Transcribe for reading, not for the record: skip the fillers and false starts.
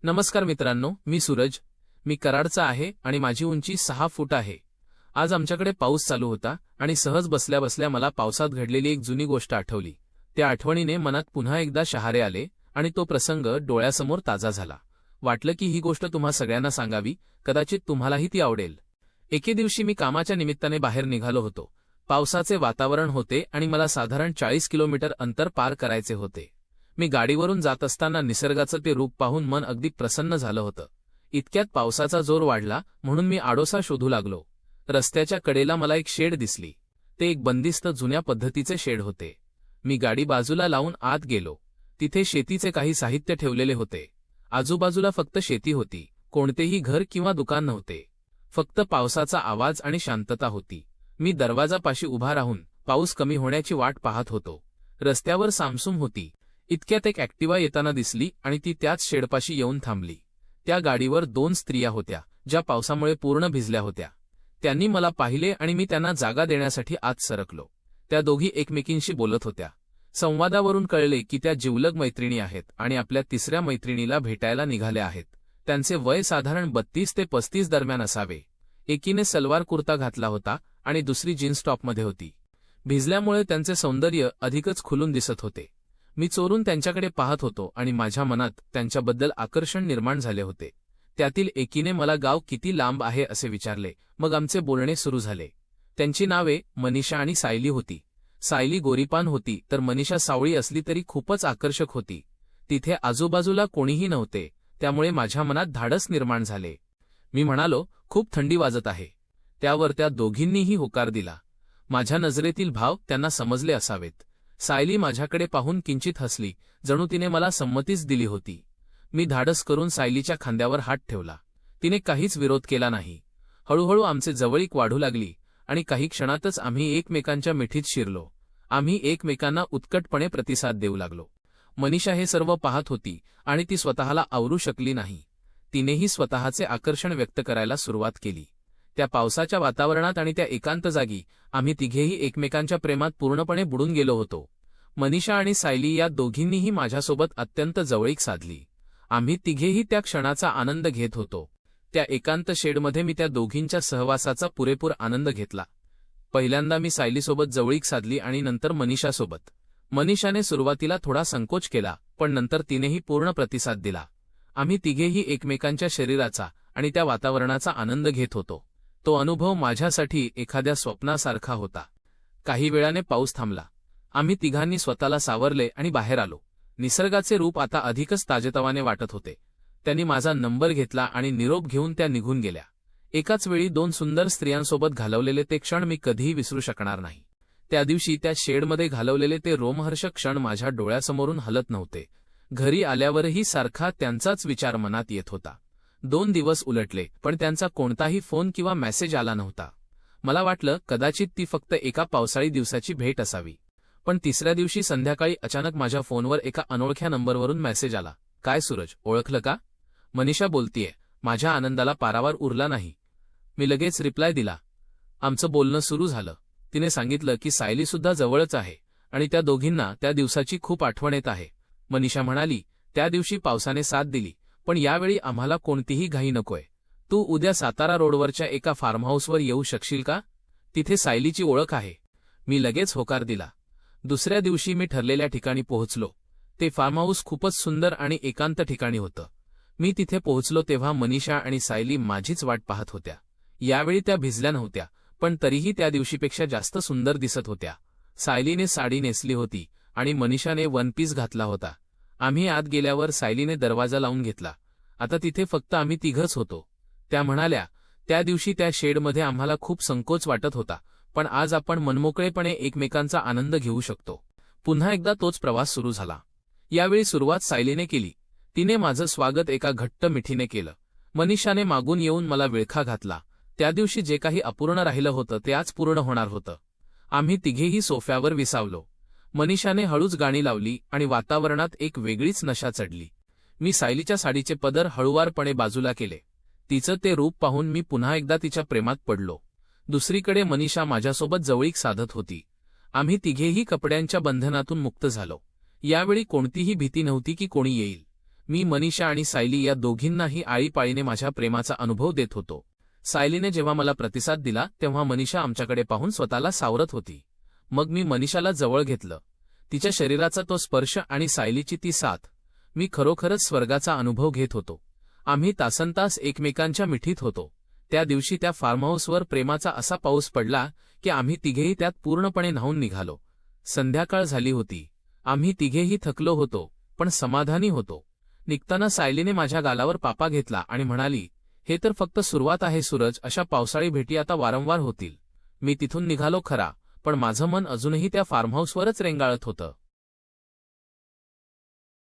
नमस्कार मित्रांनो, मी सूरज. मी कराडचा आहे आणि माझी उंची 6 फूट आहे. आज आमच्याकडे पाऊस चालू होता आणि सहज बसल्या बसल्या मला पावसात घडलेली एक जुनी गोष्ट आठवली. त्या आठवणीने मनात पुन्हा एकदा शहारे आले आणि तो प्रसंग डोळ्यासमोर ताजा झाला. वाटलं की ही गोष्ट तुम्हा सगळ्यांना सांगावी, कदाचित तुम्हालाही ती आवडेल. एके दिवशी मी कामाच्या निमित्ताने बाहेर निघालो होतो. पावसाचे वातावरण होते आणि मला साधारण 40 किलोमीटर अंतर पार करायचे होते. मी गाडीवरून जात असताना निसर्गाचं ते रूप पाहून मन अगदी प्रसन्न झालं होतं. इतक्यात पावसाचा जोर वाढला म्हणून मी आडोसा शोधू लागलो. रस्त्याच्या कडेला मला एक शेड दिसली. ते एक बंदिस्त जुन्या पद्धतीचे शेड होते. मी गाडी बाजूला लावून आत गेलो. तिथे शेतीचे काही साहित्य ठेवलेले होते. आजूबाजूला फक्त शेती होती. कोणतेही घर किंवा दुकान नव्हते. फक्त पावसाचा आवाज आणि शांतता होती. मी दरवाजापाशी उभा राहून पाऊस कमी होण्याची वाट पाहत होतो. रस्त्यावर सामसूम होती. इतक्यात एक ॲक्टिवा येताना दिसली आणि ती त्याच शेडपाशी येऊन थांबली. त्या गाडीवर 2 स्त्रिया होत्या, ज्या पावसामुळे पूर्ण भिजल्या होत्या. त्यांनी मला पाहिले आणि मी त्यांना जागा देण्यासाठी आत सरकलो. त्या दोघी एकमेकींशी बोलत होत्या. संवादावरून कळले की त्या जिवलग मैत्रिणी आहेत आणि आपल्या तिसऱ्या मैत्रिणीला भेटायला निघाल्या आहेत. त्यांचे वय साधारण 32 ते 35 दरम्यान असावे. एकीने सलवार कुर्ता घातला होता आणि दुसरी जीन्स टॉपमध्ये होती. भिजल्यामुळे त्यांचे सौंदर्य अधिकच खुलून दिसत होते. मी चोरून त्यांच्याकडे पाहत होतो आणि माझ्या मनात त्यांच्याबद्दल आकर्षण निर्माण झाले होते. त्यातील एकीने मला गाव किती लांब आहे असे विचारले. मग आमचे बोलणे सुरू झाले. त्यांची नावे मनीषा आणि सायली होती. सायली गोरीपान होती तर मनीषा सावळी असली तरी खूपच आकर्षक होती. तिथे आजूबाजूला कोणीही नव्हते, त्यामुळे माझ्या मनात धाडस निर्माण झाले. मी म्हणालो, खूप थंडी वाजत आहे. त्यावर त्या दोघींनीही होकार दिला. माझ्या नजरेतील भाव त्यांना समजले असावेत. सायली माझ्याकडे पाहून किंचित हसली, जणू तिने मला संमतीच दिली होती. मी धाडस करून सायलीच्या खांद्यावर हात ठेवला. तिने काहीच विरोध केला नाही. हळूहळू आमचे जवळीक वाढू लागली आणि काही क्षणातच आम्ही एकमेकांच्या मिठीत शिरलो. आम्ही एकमेकांना उत्कटपणे प्रतिसाद देऊ लागलो. मनीषा हे सर्व पाहत होती आणि ती स्वतःला आवरू शकली नाही. तिनेही स्वतःचे आकर्षण व्यक्त करायला सुरुवात केली. त्या पावसाच्या वातावरणात आणि त्या एकांत जागी आम्ही तिघेही एकमेकांच्या प्रेमात पूर्णपणे बुडून गेलो होतो. मनीषा आणि सायली या दोघींनीही माझ्यासोबत अत्यंत जवळीक साधली. आम्ही तिघेही त्या क्षणाचा आनंद घेत होतो. त्या एकांत शेडमध्ये मी त्या दोघींच्या सहवासाचा पुरेपूर आनंद घेतला. पहिल्यांदा मी सायलीसोबत जवळीक साधली आणि नंतर मनीषासोबत. मनीषाने सुरुवातीला थोडा संकोच केला, पण नंतर तिनेही पूर्ण प्रतिसाद दिला. आम्ही तिघेही एकमेकांच्या शरीराचा आणि त्या वातावरणाचा आनंद घेत होतो. तो अनुभव माझ्यासाठी एखाद्या स्वप्नासारखा होता. काही वेळाने पाऊस थांबला. आम्ही तिघांनी स्वतःला सावरले आणि बाहेर आलो. निसर्गाचे रूप आता अधिकच ताजेतवाने वाटत होते. त्यांनी माझा नंबर घेतला आणि निरोप घेऊन त्या निघून गेल्या. एकाच वेळी 2 सुंदर स्त्रियांसोबत घालवलेले ते क्षण मी कधीही विसरू शकणार नाही. त्या दिवशी त्या शेडमध्ये घालवलेले ते रोमहर्षक क्षण माझ्या डोळ्यासमोरून हलत नव्हते. घरी आल्यावरही सारखा त्यांचाच विचार मनात येत होता. 2 दिवस उलटले, पण त्यांचा कोणताही फोन किंवा मेसेज आला नव्हता. मला वाटलं कदाचित ती फक्त एका पावसाळी दिवसाची भेट असावी. पण तिसऱ्या दिवशी संध्याकाळी अचानक माझ्या फोनवर एका अनोळख्या नंबरवरून मेसेज आला. काय सूरज, ओळखलं का? मनीषा बोलतीये. माझ्या आनंदाला पारावार उरला नाही. मी लगेच रिप्लाय दिला. आमचं बोलणं सुरू झालं. तिने सांगितलं की सायलीसुद्धा जवळच आहे आणि त्या दोघींना त्या दिवसाची खूप आठवण येत आहे. मनीषा म्हणाली, त्या दिवशी पावसाने साथ दिली, पण यावेळी आम्हाला कोणतीही घाई नकोय. तू उद्या सातारा रोडवरच्या एका फार्महाऊसवर येऊ शकशील का? तिथे सायलीची ओळख आहे. मी लगेच होकार दिला. दुसऱ्या दिवशी मी ठरलेल्या ठिकाणी पोहोचलो. ते फार्महाऊस खूपच सुंदर आणि एकांत ठिकाणी होतं. मी तिथे पोहोचलो तेव्हा मनीषा आणि सायली माझीच वाट पाहत होत्या. यावेळी त्या भिजल्या नव्हत्या, पण तरीही त्या दिवशीपेक्षा जास्त सुंदर दिसत होत्या. सायलीने साडी नेसली होती आणि मनीषाने वन पीस घातला होता. आम्ही आत गेल्यावर सायलीने दरवाजा लावून घेतला. आता तिथे फक्त आम्ही तिघच होतो. त्या म्हणाल्या, त्या दिवशी त्या शेडमध्ये आम्हाला खूप संकोच वाटत होता, पण आज आपण मनमोकळेपणे एकमेकांचा आनंद घेऊ शकतो. पुन्हा एकदा तोच प्रवास सुरू झाला. यावेळी सुरुवात सायलीने केली. तिने माझं स्वागत एका घट्ट मिठीने केलं. मनीषाने मागून येऊन मला विळखा घातला. त्या दिवशी जे काही अपूर्ण राहिलं होतं ते आज पूर्ण होणार होतं. आम्ही तिघेही सोफ्यावर विसावलो. मनीषाने हळूच गाणी लावली आणि वातावरणात एक वेगळीच नशा चढली. मी सायलीच्या साडीचे पदर हळुवारपणे बाजूला केले. तिचं ते रूप पाहून मी पुन्हा एकदा तिच्या प्रेमात पडलो. दुसरीकडे मनीषा माझ्यासोबत जवळीक साधत होती. आम्ही तिघेही कपड्यांच्या बंधनातून मुक्त झालो. यावेळी कोणतीही भीती नव्हती की कोणी येईल. मी मनीषा आणि सायली या दोघींनाही आळीपाळीने माझ्या प्रेमाचा अनुभव देत होतो. सायलीने जेव्हा मला प्रतिसाद दिला तेव्हा मनीषा आमच्याकडे पाहून स्वतःला सावरत होती. मग मी मनीषाला जवळ घेतलं. तिच्या शरीराचा तो स्पर्श आणि सायलीची ती साथ, मी खरोखरच स्वर्गाचा अनुभव घेत होतो. आम्ही तासनतास एकमेकांच्या मिठीत होतो. त्या दिवशी त्या फार्महाऊसवर प्रेमाचा असा पाऊस पडला की आम्ही तिघेही त्यात पूर्णपणे न्हाऊन निघालो. संध्याकाळ झाली होती. आम्ही तिघेही थकलो होतो, पण समाधानी होतो. निघताना सायलीने माझ्या गालावर पापा घेतला आणि म्हणाली, हे तर फक्त सुरुवात आहे सूरज, अशा पावसाळी भेटी आता वारंवार होतील. मी तिथून निघालो खरा, पण माझं मन अजूनही त्या फार्महाऊसवरच रेंगाळत होतं.